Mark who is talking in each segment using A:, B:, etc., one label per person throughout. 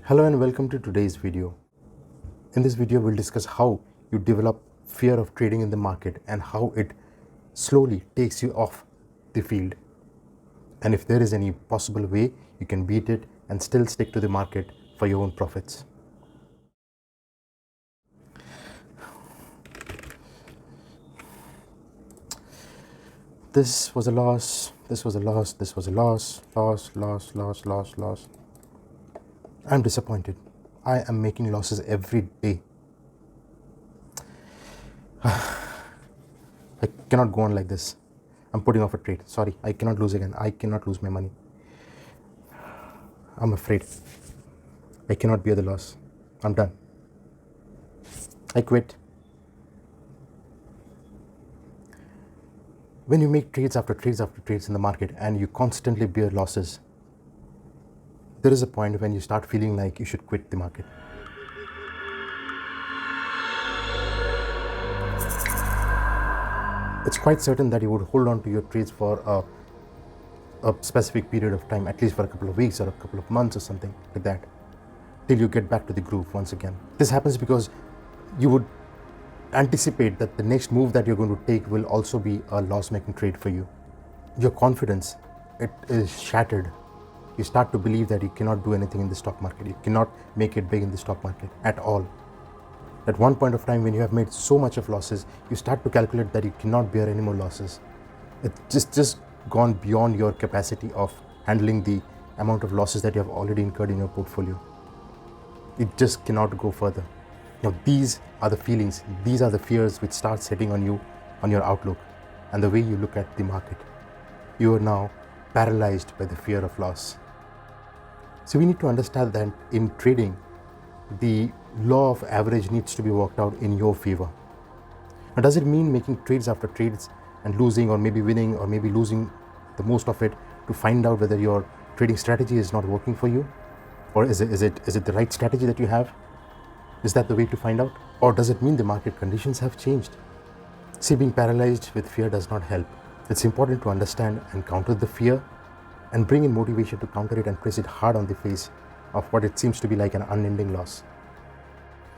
A: Hello and welcome to today's video. In this video, we'll discuss how you develop fear of trading in the market and how it slowly takes you off the field. And if there is any possible way you can beat it and still stick to the market for your own profits. This was a loss, this was a loss, this was a loss, loss. I'm disappointed. I am making losses every day. I cannot go on like this. I'm putting off a trade. Sorry, I cannot lose again. I cannot lose my money. I'm afraid. I cannot bear the loss. I'm done. I quit. When you make trades after trades after trades in the market and you constantly bear losses, there is a point when you start feeling like you should quit the market. It's quite certain that you would hold on to your trades for a specific period of time, at least for a couple of weeks or a couple of months or something like that, till you get back to the groove once again. This happens because you would anticipate that the next move that you're going to take will also be a loss-making trade for you. Your confidence, it is shattered. You start to believe that you cannot do anything in the stock market. You cannot make it big in the stock market at all. At one point of time when you have made so much of losses, you start to calculate that you cannot bear any more losses. It's just gone beyond your capacity of handling the amount of losses that you have already incurred in your portfolio. It just cannot go further. Now these are the feelings, these are the fears which start setting on you, on your outlook and the way you look at the market. You are now paralyzed by the fear of loss. So we need to understand that in trading, the law of average needs to be worked out in your favor. Now, does it mean making trades after trades and losing or maybe winning or maybe losing the most of it to find out whether your trading strategy is not working for you? Or is it the right strategy that you have? Is that the way to find out? Or does it mean the market conditions have changed? See, being paralyzed with fear does not help. It's important to understand and counter the fear and bring in motivation to counter it and press it hard on the face of what it seems to be like an unending loss.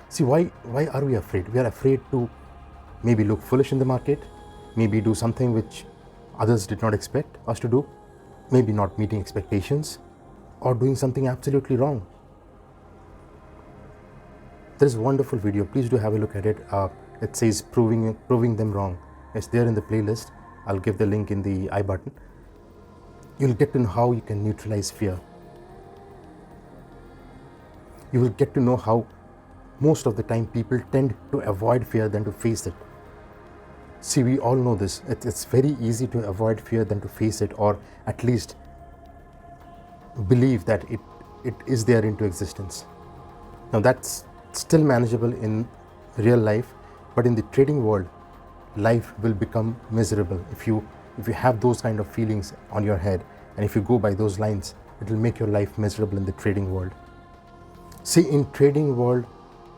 A: See, why are we afraid? We are afraid to maybe look foolish in the market, maybe do something which others did not expect us to do, maybe not meeting expectations, or doing something absolutely wrong. There's a wonderful video, please do have a look at it. It says proving them wrong. It's there in the playlist. I'll give the link in the I button. You'll get to know how you can neutralize fear. You will get to know how most of the time people tend to avoid fear than to face it. See, we all know this. It's very easy to avoid fear than to face it, or at least believe that it is there into existence. Now that's still manageable in real life, but in the trading world, life will become miserable if you have those kind of feelings on your head, and if you go by those lines, it will make your life miserable in the trading world. See, in trading world,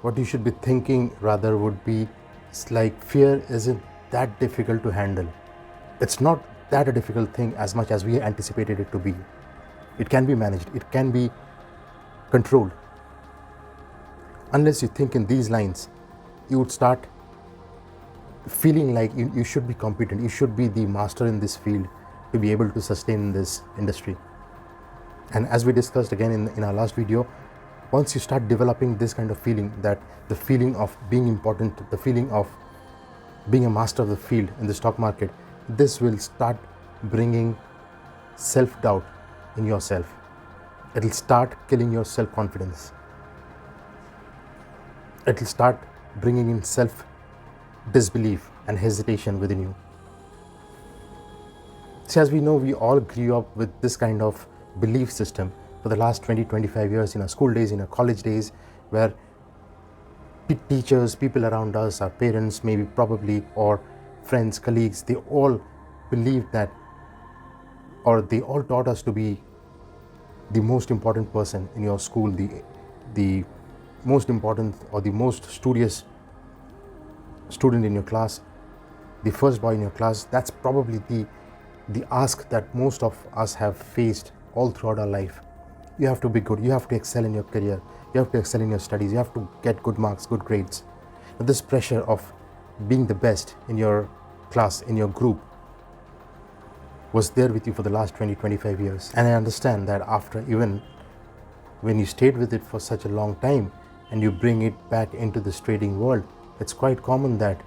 A: what you should be thinking rather would be, it's like fear isn't that difficult to handle. It's not that a difficult thing as much as we anticipated it to be. It can be managed, it can be controlled. Unless you think in these lines, you would start feeling like you should be competent, you should be the master in this field to be able to sustain this industry. And as we discussed again in our last video, once you start developing this kind of feeling, that the feeling of being important, the feeling of being a master of the field in the stock market, this will start bringing self-doubt in yourself. It will start killing your self-confidence. It will start bringing in self-disbelief and hesitation within you. See, as we know, we all grew up with this kind of belief system for the last 20-25 years in our school days, in our college days, where teachers, people around us, our parents, maybe probably, or friends, colleagues, they all believed that, or they all taught us to be the most important person in your school, the most important or the most studious student in your class, the first boy in your class. That's probably the ask that most of us have faced all throughout our life. You have to be good. You have to excel in your career. You have to excel in your studies. You have to get good marks, good grades. But this pressure of being the best in your class, in your group, was there with you for the last 20, 25 years. And I understand that after, even when you stayed with it for such a long time and you bring it back into this trading world, it's quite common that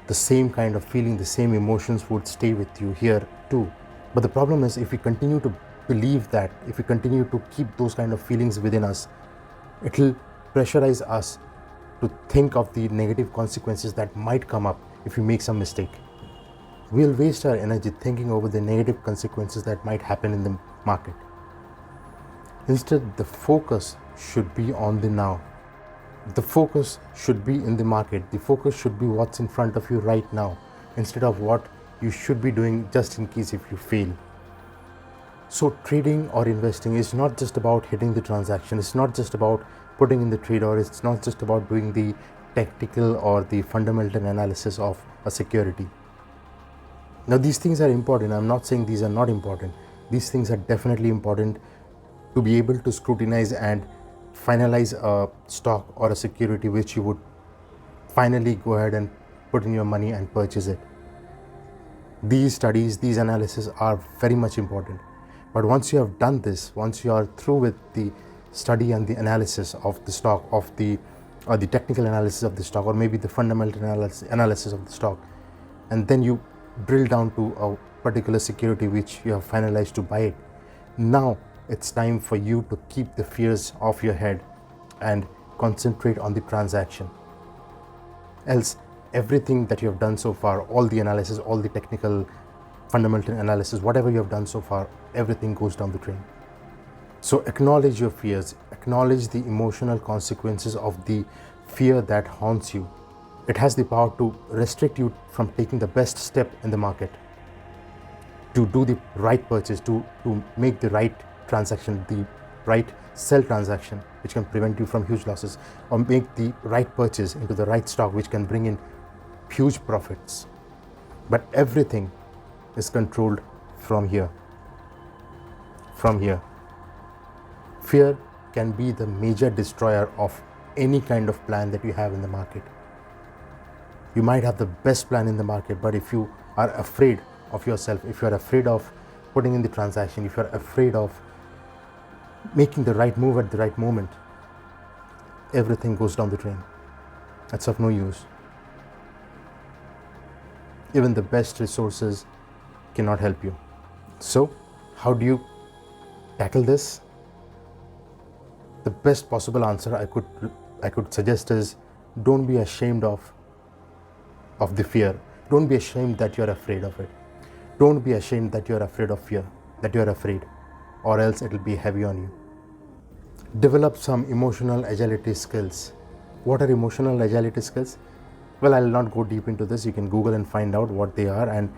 A: the same kind of feeling, the same emotions would stay with you here too. But the problem is, if we continue to believe that, if we continue to keep those kind of feelings within us, it will pressurize us to think of the negative consequences that might come up if we make some mistake. We'll waste our energy thinking over the negative consequences that might happen in the market. Instead, the focus should be on the now. The focus should be in the market. The focus should be what's in front of you right now, instead of what you should be doing just in case if you fail. So trading or investing is not just about hitting the transaction. It's not just about putting in the trade, or it's not just about doing the tactical or the fundamental analysis of a security. Now, these things are important. I'm not saying these are not important. These things are definitely important to be able to scrutinize and finalize a stock or a security which you would finally go ahead and put in your money and purchase it. These studies, these analyses are very much important. But once you have done this, once you are through with the study and the analysis of the stock, of the technical analysis of the stock, or maybe the fundamental analysis of the stock, and then you drill down to a particular security which you have finalized to buy it, now it's time for you to keep the fears off your head and concentrate on the transaction. Else, everything that you have done so far, all the analysis, all the technical fundamental analysis, whatever you have done so far, everything goes down the drain. So acknowledge your fears, acknowledge the emotional consequences of the fear that haunts you. It has the power to restrict you from taking the best step in the market, to do the right purchase, to make the right transaction, the right sell transaction, which can prevent you from huge losses, or make the right purchase into the right stock, which can bring in huge profits. But everything is controlled from here. From here. Fear can be the major destroyer of any kind of plan that you have in the market. You might have the best plan in the market, but if you are afraid of yourself, if you are afraid of putting in the transaction, if you are afraid of making the right move at the right moment, everything goes down the drain. That's of no use. Even the best resources cannot help you. So, how do you tackle this? The best possible answer I could suggest is, don't be ashamed of the fear. Don't be ashamed that you're afraid of it. Don't be ashamed that you're afraid of fear, that you're afraid, or else it'll be heavy on you. Develop some emotional agility skills. What are emotional agility skills? Well, I'll not go deep into this. You can Google and find out what they are and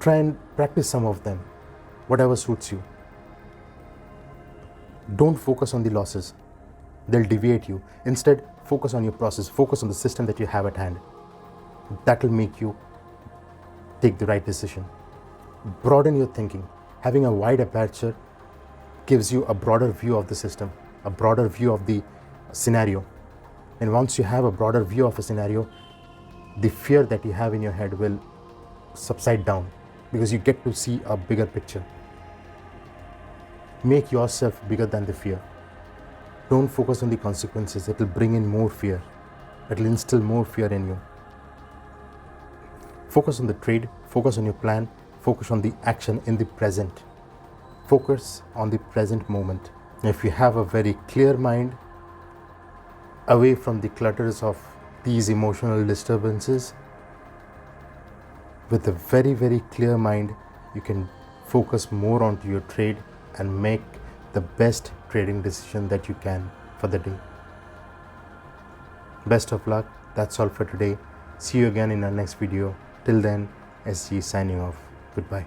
A: try and practice some of them, whatever suits you. Don't focus on the losses. They'll deviate you. Instead, focus on your process. Focus on the system that you have at hand. That will make you take the right decision. Broaden your thinking. Having a wide aperture gives you a broader view of the system, a broader view of the scenario. And once you have a broader view of a scenario, the fear that you have in your head will subside down because you get to see a bigger picture. Make yourself bigger than the fear. Don't focus on the consequences. It will bring in more fear. It will instill more fear in you. Focus on the trade, focus on your plan, focus on the action in the present. Focus on the present moment. If you have a very clear mind, away from the clutters of these emotional disturbances, with a very, very clear mind, you can focus more onto your trade and make the best trading decision that you can for the day. Best of luck. That's all for today. See you again in our next video. Till then, SG signing off. Goodbye.